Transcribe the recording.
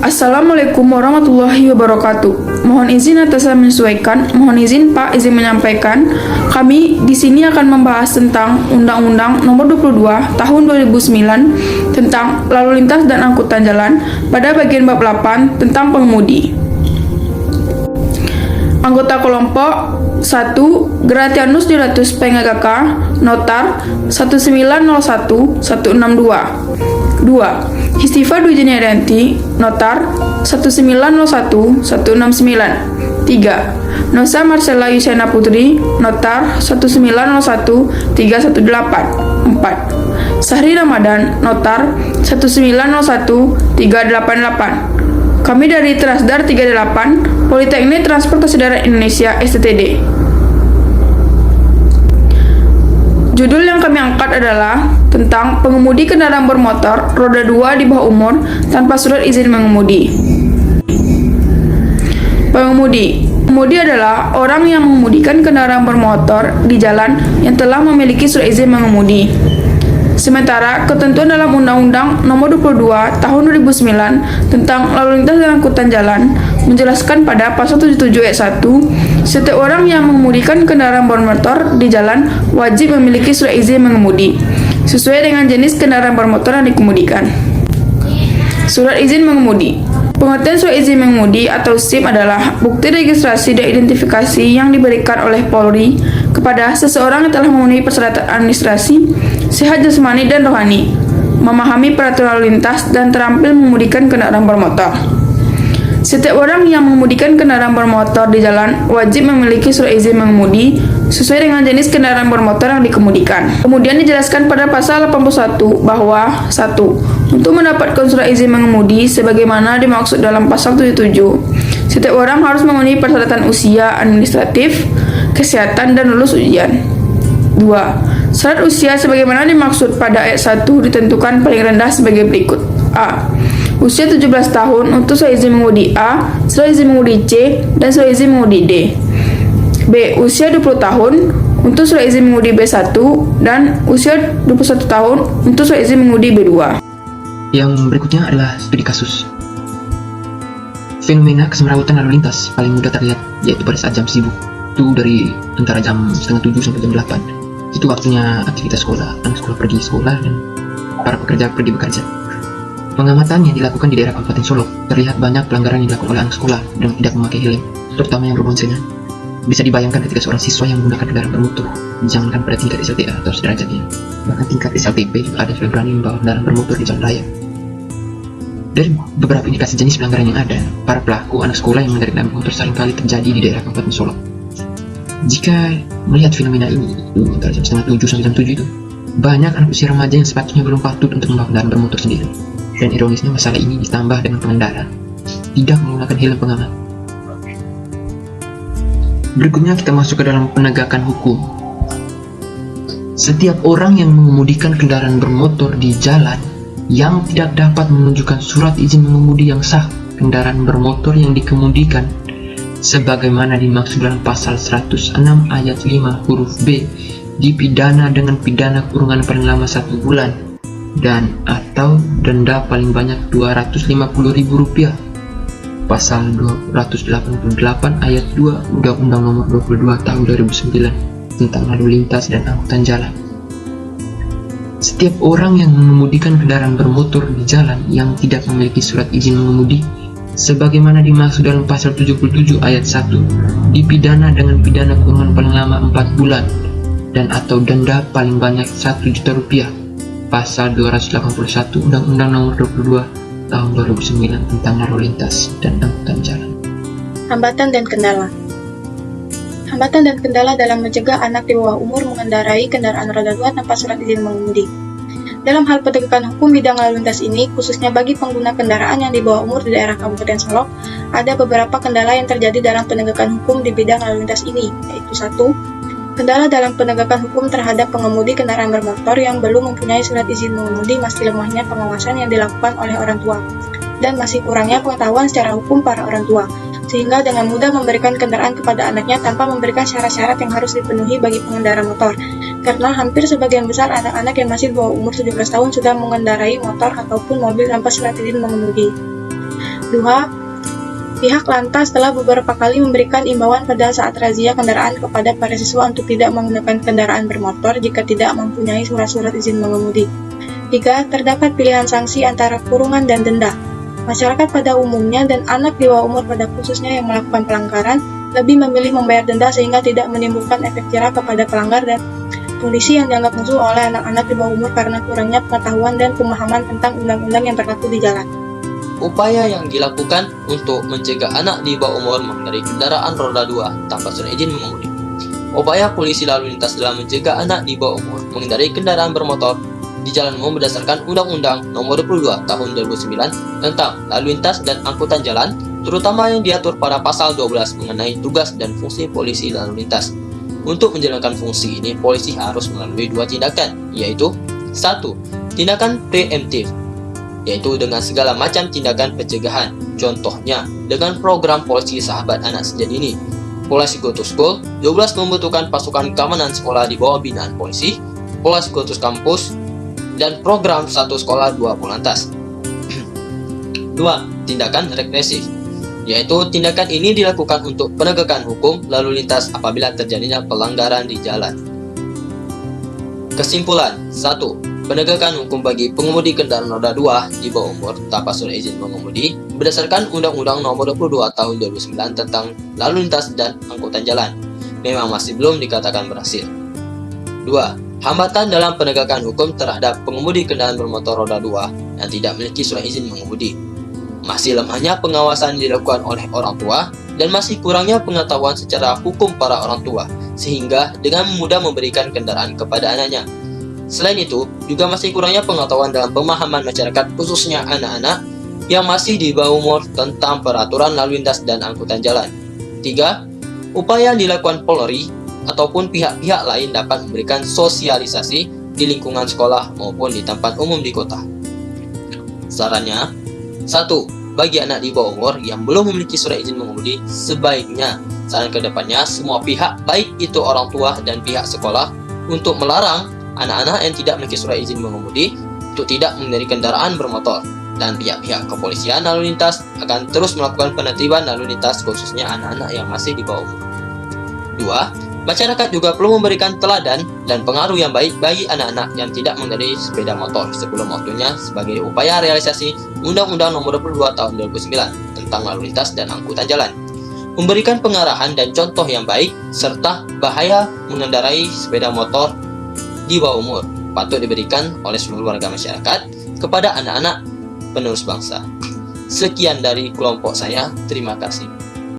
Assalamualaikum warahmatullahi wabarakatuh. Mohon izin atas saya menyesuaikan. Mohon izin Pak, izin menyampaikan. Kami di sini akan membahas tentang Undang-Undang Nomor 22 Tahun 2009 tentang Lalu Lintas dan Angkutan Jalan pada bagian bab 8 tentang pengemudi. Anggota kelompok 1. Gratianus Dilatus Pengagaka, Notar 1901 162. 2. Histiva Dwi Jeniaryanti, Notar 1901 169. 3. Nosa Marcella Yusiana Putri, Notar 1901 318. 4. Sahri Ramadan, Notar 1901 388. Kami dari Trasdar 38, Politeknik Transportasi Darat Indonesia STTD. Judul yang kami angkat adalah tentang pengemudi kendaraan bermotor roda 2 di bawah umur tanpa surat izin mengemudi. Pengemudi adalah orang yang mengemudikan kendaraan bermotor di jalan yang telah memiliki surat izin mengemudi. Sementara ketentuan dalam Undang-Undang Nomor 22 Tahun 2009 tentang Lalu Lintas dan Angkutan Jalan menjelaskan pada pasal 77 ayat 1, setiap orang yang mengemudikan kendaraan bermotor di jalan wajib memiliki surat izin mengemudi sesuai dengan jenis kendaraan bermotor yang dikemudikan. Surat izin mengemudi. Pengertian surat izin mengemudi atau SIM adalah bukti registrasi dan identifikasi yang diberikan oleh Polri kepada seseorang yang telah memenuhi persyaratan administrasi, sehat jasmani dan rohani, memahami peraturan lalu lintas, dan terampil mengemudikan kendaraan bermotor. Setiap orang yang mengemudikan kendaraan bermotor di jalan wajib memiliki surat izin mengemudi sesuai dengan jenis kendaraan bermotor yang dikemudikan. Kemudian dijelaskan pada pasal 81 bahwa 1. Untuk mendapatkan surat izin mengemudi sebagaimana dimaksud dalam pasal 77, setiap orang harus memenuhi persyaratan usia administratif, kesehatan, dan lulus ujian. 2. Syarat usia sebagaimana dimaksud pada ayat 1 ditentukan paling rendah sebagai berikut. A. Usia 17 tahun untuk surat izin mengemudi A, surat izin mengemudi C, dan surat izin mengemudi D. B. Usia 20 tahun untuk surat izin mengemudi B1 dan usia 21 tahun untuk surat izin mengemudi B2. Yang berikutnya adalah studi kasus. Fenomena kesemrawutan lalu lintas paling mudah terlihat yaitu pada saat jam sibuk. Itu dari antara jam 6:30 sampai jam 8. Itu waktunya aktivitas sekolah, anak sekolah pergi sekolah dan para pekerja pergi bekerja. Pengamatan yang dilakukan di daerah Kabupaten Solok terlihat banyak pelanggaran yang dilakukan oleh anak sekolah dengan tidak memakai helm, terutama yang berboncengan. Bisa dibayangkan ketika seorang siswa yang menggunakan kendaraan bermotor, jangankan pada tingkat SLTA atau sederajatnya, bahkan tingkat SLTP juga ada yang berani membawa kendaraan bermotor di jalan raya. Dari beberapa indikasi jenis pelanggaran yang ada, para pelaku anak sekolah yang mengendarai kendaraan bermotor seringkali terjadi di daerah Kabupaten Solok. Jika melihat fenomena ini, antara jam 6:30 sampai jam 7 itu, banyak anak usia remaja yang sepatutnya belum patut untuk membawa kendaraan bermotor sendiri. Dan ironisnya masalah ini ditambah dengan pengendara tidak menggunakan helm pengaman. Berikutnya kita masuk ke dalam penegakan hukum. Setiap orang yang mengemudikan kendaraan bermotor di jalan yang tidak dapat menunjukkan surat izin mengemudi yang sah kendaraan bermotor yang dikemudikan sebagaimana dimaksud dalam pasal 106 ayat 5 huruf B dipidana dengan pidana kurungan paling lama 1 bulan dan atau denda paling banyak Rp250.000. Pasal 288 ayat 2 Undang-Undang Nomor 22 Tahun 2009 tentang Lalu Lintas dan Angkutan Jalan. Setiap orang yang mengemudikan kendaraan bermotor di jalan yang tidak memiliki surat izin mengemudi sebagaimana dimaksud dalam pasal 77 ayat 1 dipidana dengan pidana kurungan paling lama 4 bulan dan atau denda paling banyak Rp1.000.000. Pasal 281 Undang-Undang Nomor 22 Tahun 2009 tentang Lalu Lintas dan Angkutan Jalan. Hambatan dan kendala. Hambatan dan kendala dalam mencegah anak di bawah umur mengendarai kendaraan roda 2 tanpa surat izin mengemudi. Dalam hal penegakan hukum bidang lalu lintas ini, khususnya bagi pengguna kendaraan yang di bawah umur di daerah Kabupaten Solok, ada beberapa kendala yang terjadi dalam penegakan hukum di bidang lalu lintas ini, yaitu 1. Kendala dalam penegakan hukum terhadap pengemudi kendaraan bermotor yang belum mempunyai surat izin mengemudi masih lemahnya pengawasan yang dilakukan oleh orang tua, dan masih kurangnya pengetahuan secara hukum para orang tua, sehingga dengan mudah memberikan kendaraan kepada anaknya tanpa memberikan syarat-syarat yang harus dipenuhi bagi pengendara motor. Karena hampir sebagian besar anak-anak yang masih di bawah umur 17 tahun sudah mengendarai motor ataupun mobil tanpa surat izin mengemudi. 2. 2. Pihak Lantas telah beberapa kali memberikan imbauan pada saat razia kendaraan kepada para siswa untuk tidak menggunakan kendaraan bermotor jika tidak mempunyai surat-surat izin mengemudi. 3. Terdapat pilihan sanksi antara kurungan dan denda. Masyarakat pada umumnya dan anak di bawah umur pada khususnya yang melakukan pelanggaran lebih memilih membayar denda sehingga tidak menimbulkan efek jerah kepada pelanggar dan polisi yang dianggap musuh oleh anak-anak di bawah umur karena kurangnya pengetahuan dan pemahaman tentang undang-undang yang berlaku di jalan. Upaya yang dilakukan untuk mencegah anak di bawah umur mengendarai kendaraan roda 2 tanpa surat izin mengemudi. Upaya polisi lalu lintas dalam mencegah anak di bawah umur mengendarai kendaraan bermotor di jalan umum berdasarkan Undang-Undang Nomor 22 Tahun 2009 tentang lalu lintas dan angkutan jalan, terutama yang diatur pada pasal 12 mengenai tugas dan fungsi polisi lalu lintas. Untuk menjalankan fungsi ini, polisi harus melalui 2 tindakan, yaitu 1. Tindakan preemptif, yaitu dengan segala macam tindakan pencegahan. Contohnya, dengan program polisi sahabat anak sejak dini, Polisi Go to School. 12 membutuhkan pasukan keamanan sekolah di bawah binaan polisi, Polisi Go to Campus, dan program 1 sekolah 2 polantas. 2. Tindakan represif, yaitu tindakan ini dilakukan untuk penegakan hukum lalu lintas apabila terjadinya pelanggaran di jalan. Kesimpulan: 1. Penegakan hukum bagi pengemudi kendaraan roda 2 di bawah umur tanpa surat izin mengemudi berdasarkan Undang-Undang Nomor 22 Tahun 2009 tentang lalu lintas dan angkutan jalan memang masih belum dikatakan berhasil. 2. Hambatan dalam penegakan hukum terhadap pengemudi kendaraan bermotor roda 2 yang tidak memiliki surat izin mengemudi. Masih lemahnya pengawasan dilakukan oleh orang tua dan masih kurangnya pengetahuan secara hukum para orang tua sehingga dengan mudah memberikan kendaraan kepada anaknya. Selain itu, juga masih kurangnya pengetahuan dalam pemahaman masyarakat khususnya anak-anak yang masih di bawah umur tentang peraturan lalu lintas dan angkutan jalan. 3. Upaya yang dilakukan Polri ataupun pihak-pihak lain dapat memberikan sosialisasi di lingkungan sekolah maupun di tempat umum di kota. Sarannya, 1. Bagi anak di bawah umur yang belum memiliki surat izin mengemudi, sebaiknya saran kedepannya semua pihak, baik itu orang tua dan pihak sekolah, untuk melarang anak-anak yang tidak memiliki surat izin mengemudi untuk tidak mengendarai kendaraan bermotor, dan pihak-pihak kepolisian lalu lintas akan terus melakukan penertiban lalu lintas khususnya anak-anak yang masih di bawah umur. 2. Masyarakat juga perlu memberikan teladan dan pengaruh yang baik bagi anak-anak yang tidak mengendarai sepeda motor sebelum waktunya sebagai upaya realisasi Undang-Undang Nomor 22 Tahun 2009 tentang lalu lintas dan angkutan jalan. Memberikan pengarahan dan contoh yang baik serta bahaya mengendarai sepeda motor di bawah umur patut diberikan oleh seluruh warga masyarakat kepada anak-anak penerus bangsa. Sekian dari kelompok saya, terima kasih.